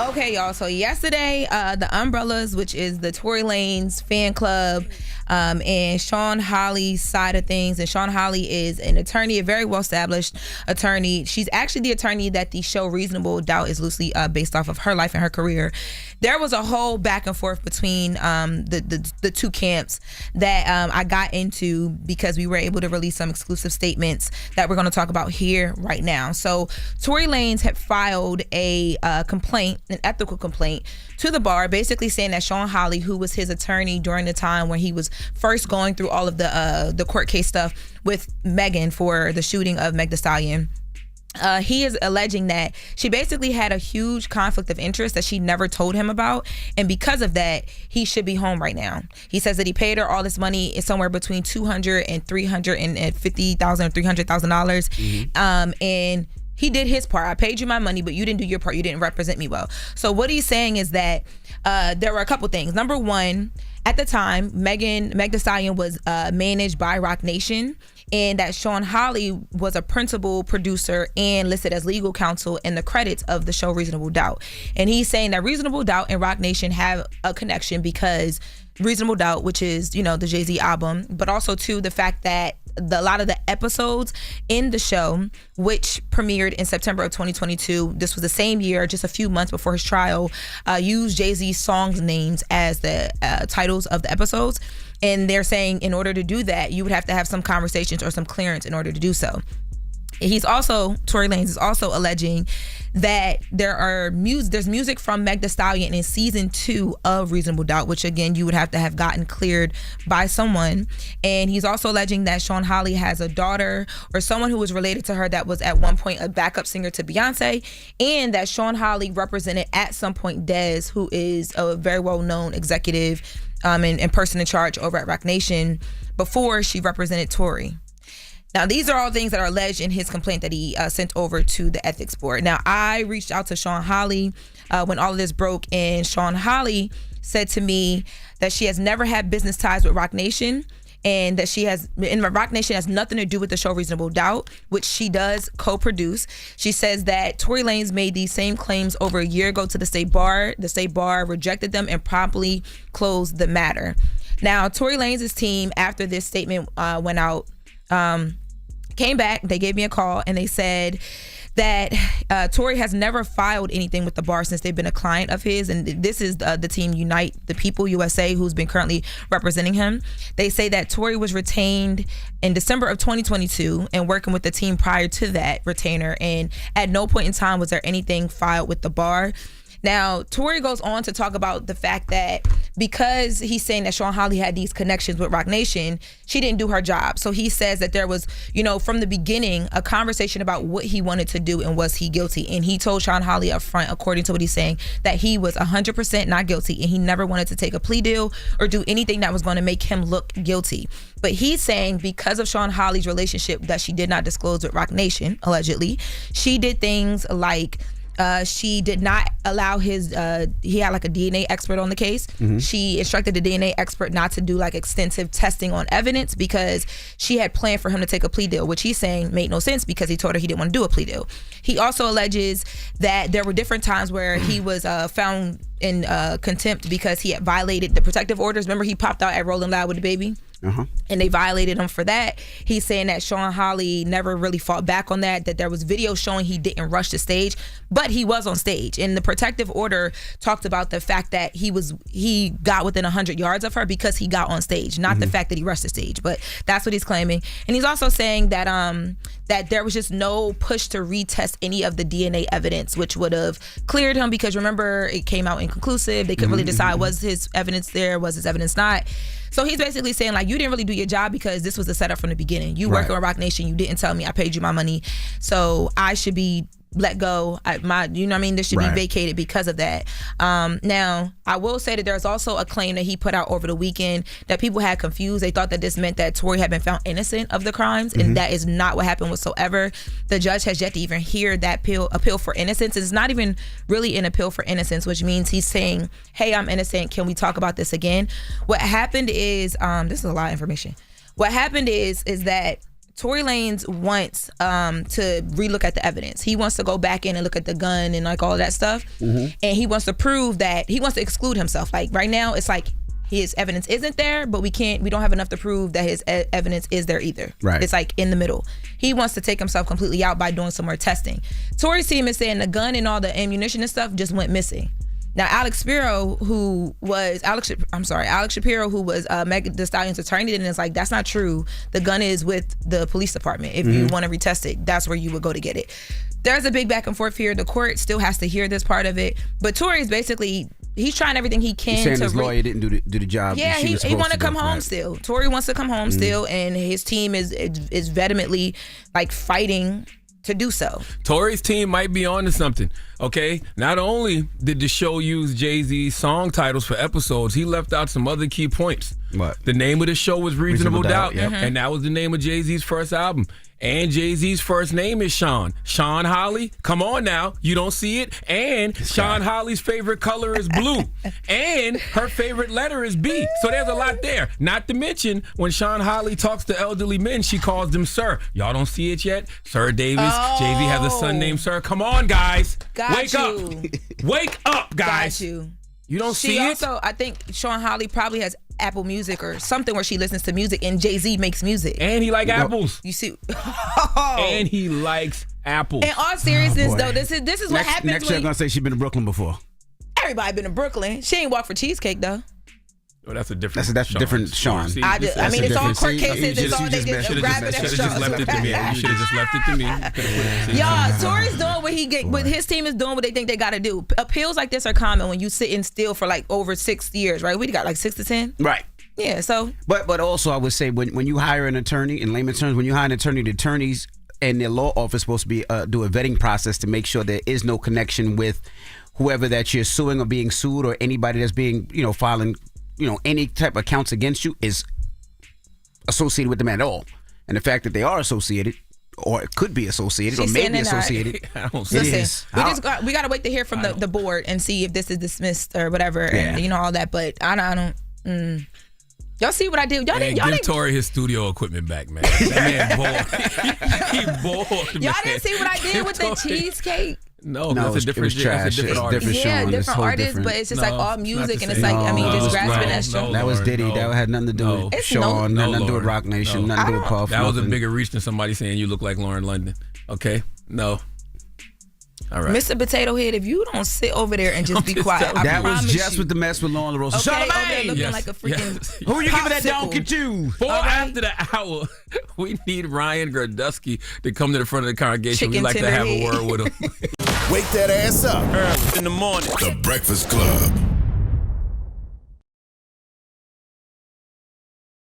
Okay, y'all. So yesterday, the Umbrellas, which is the Tory Lanez fan club, and Shawn Holly's side of things. And Shawn Holly is an attorney, a very well-established attorney. She's actually the attorney that the show Reasonable Doubt is loosely based off of her life and her career. There was a whole back and forth between the two camps that I got into because we were able to release some exclusive statements that we're going to talk about here right now. So Tory Lanez had filed a complaint, an ethical complaint, to the bar, basically saying that Shawn Holly, who was his attorney during the time when he was first going through all of the court case stuff with Megan for the shooting of Meg Thee Stallion, he is alleging that she basically had a huge conflict of interest that she never told him about, and because of that, he should be home right now. He says that he paid her all this money, it's somewhere between $200,000 and $350,000 or $300,000, and he did his part. I paid you my money, but you didn't do your part. You didn't represent me well. So what he's saying is that there were a couple things. Number one, at the time, Meg Thee Stallion was managed by Roc Nation, and that Shawn Holly was a principal producer and listed as legal counsel in the credits of the show Reasonable Doubt. And he's saying that Reasonable Doubt and Roc Nation have a connection because Reasonable Doubt, which is, the Jay-Z album, but also too the fact that a lot of the episodes in the show, which premiered in September of 2022, this was the same year, just a few months before his trial, used Jay-Z's songs names as the titles of the episodes. And they're saying in order to do that, you would have to have some conversations or some clearance in order to do so. Tory Lanez is also alleging that there's music from Meg Thee Stallion in season 2 of Reasonable Doubt, which again, you would have to have gotten cleared by someone. And he's also alleging that Shawn Holly has a daughter or someone who was related to her that was at one point a backup singer to Beyonce, and that Shawn Holly represented at some point Dez, who is a very well-known executive and person in charge over at Roc Nation, before she represented Tory. Now, these are all things that are alleged in his complaint that he sent over to the ethics board. Now, I reached out to Shawn Holly when all of this broke, and Shawn Holly said to me that she has never had business ties with Roc Nation, and that Roc Nation has nothing to do with the show Reasonable Doubt, which she does co-produce. She says that Tory Lanez made these same claims over a year ago to the state bar. The state bar rejected them and promptly closed the matter. Now, Tory Lanez's team, after this statement went out, came back, they gave me a call, and they said that Tory has never filed anything with the bar since they've been a client of his, and this is the team Unite the People USA, who's been currently representing him. They say that Tory was retained in December of 2022 and working with the team prior to that retainer, and at no point in time was there anything filed with the bar. Now, Tory goes on to talk about the fact that because he's saying that Shawn Holly had these connections with Roc Nation, she didn't do her job. So he says that there was, from the beginning, a conversation about what he wanted to do and was he guilty. And he told Shawn Holly up front, according to what he's saying, that he was 100% not guilty and he never wanted to take a plea deal or do anything that was going to make him look guilty. But he's saying because of Shawn Holly's relationship that she did not disclose with Roc Nation, allegedly, she did things like she did not allow he had like a DNA expert on the case. She instructed the DNA expert not to do like extensive testing on evidence because she had planned for him to take a plea deal, which he's saying made no sense because he told her he didn't want to do a plea deal. He also alleges that there were different times where he was found in contempt because he had violated the protective orders. Remember, he popped out at Rolling Loud with the baby? And they violated him for that. He's saying that Shawn Holly never really fought back on that there was video showing he didn't rush the stage, but he was on stage. And the protective order talked about the fact that he got within 100 yards of her because he got on stage, not the fact that he rushed the stage. But that's what he's claiming. And he's also saying that that there was just no push to retest any of the DNA evidence, which would have cleared him because remember, it came out inconclusive. They couldn't really decide was his evidence there, was his evidence not. So he's basically saying like, you didn't really do your job because this was a setup from the beginning. You working with Roc Nation, you didn't tell me, I paid you my money, so I should be let go. This should be vacated because of that. Now, I will say that there's also a claim that he put out over the weekend that people had confused. They thought that this meant that Tory had been found innocent of the crimes, and that is not what happened whatsoever. The judge has yet to even hear that appeal for innocence. It's not even really an appeal for innocence, which means he's saying, hey, I'm innocent. Can we talk about this again? What happened is, this is a lot of information. What happened is that Tory Lanez wants to relook at the evidence. He wants to go back in and look at the gun and like all that stuff. And he wants to prove that he wants to exclude himself. Like right now, it's like his evidence isn't there, but we don't have enough to prove that his evidence is there either. Right. It's like in the middle. He wants to take himself completely out by doing some more testing. Tory's team is saying the gun and all the ammunition and stuff just went missing. Now, Alex Shapiro, who was Megan Thee Stallion's attorney, and it's like, that's not true. The gun is with the police department. If you want to retest it, that's where you would go to get it. There's a big back and forth here. The court still has to hear this part of it. But Tory's basically, he's trying everything he can. He's saying his lawyer didn't do the job. Yeah, he want to come home still. Tory wants to come home still, and his team is vehemently like fighting to do so. Tory's team might be on to something, okay? Not only did the show use Jay-Z's song titles for episodes, he left out some other key points. What? The name of the show was Reasonable Doubt, yep. and that was the name of Jay-Z's first album. And Jay-Z's first name is Shawn. Shawn Holly, come on now. You don't see it? And Shawn Holly's favorite color is blue. And her favorite letter is B. So there's a lot there. Not to mention, when Shawn Holly talks to elderly men, she calls them sir. Y'all don't see it yet? Sir Davis. Jay-Z has a son named Sir. Come on, guys. Wake up. Wake up, guys. Got you. You don't see it? Also, I think Shawn Holly probably has Apple Music or something where she listens to music, and Jay-Z makes music. And he likes apples. You see? And he likes apples. In all seriousness, though, this is what happens. Next year, I'm gonna say she's been to Brooklyn before. Everybody been to Brooklyn. She ain't walked for cheesecake though. Oh, that's a different. That's different Shawn. See, I mean, it's all court cases. It's all they just grab it. Should have just left it to me. You should have just left it to me. Y'all, Tory's doing what what his team is doing what they think they got to do. Appeals like this are common when you sit in still for like over 6 years, right? We got like 6 to 10. Right. Yeah. So. But also I would say when you hire an attorney, in layman's terms, when you hire an attorney, the attorneys and their law office supposed to be do a vetting process to make sure there is no connection with whoever that you're suing or being sued, or anybody that's being filing any type of counts against you is associated with them at all. And the fact that they are associated, or it could be associated, or maybe associated. I don't see Listen, we got to wait to hear from the board and see if this is dismissed or whatever, and all that. But I don't. Y'all see what I did? Y'all give Tory his studio equipment back, man. That man bored. He bored. Y'all didn't see what I did with the cheesecake? No, that's a different artist. Different artist, but it's just like all music, and it's like, I mean, just grasping at straws. That was Diddy. That had nothing to do with Shawn, nothing to do with Rock Nation, nothing to do with Puff. That was a bigger reach than somebody saying you look like Lauren London. Okay? No. All right. Mr. Potato Head, if you don't sit over there and just be quiet, that was Jess with the mess with Lauren LaRosa. Okay, Charlamagne! Looking like a freaking Who are you giving that donkey to? After the hour, we need Ryan Gerdusky to come to the front of the congregation. We'd like to have a word with him. Wake that ass up Early in the morning. The Breakfast Club.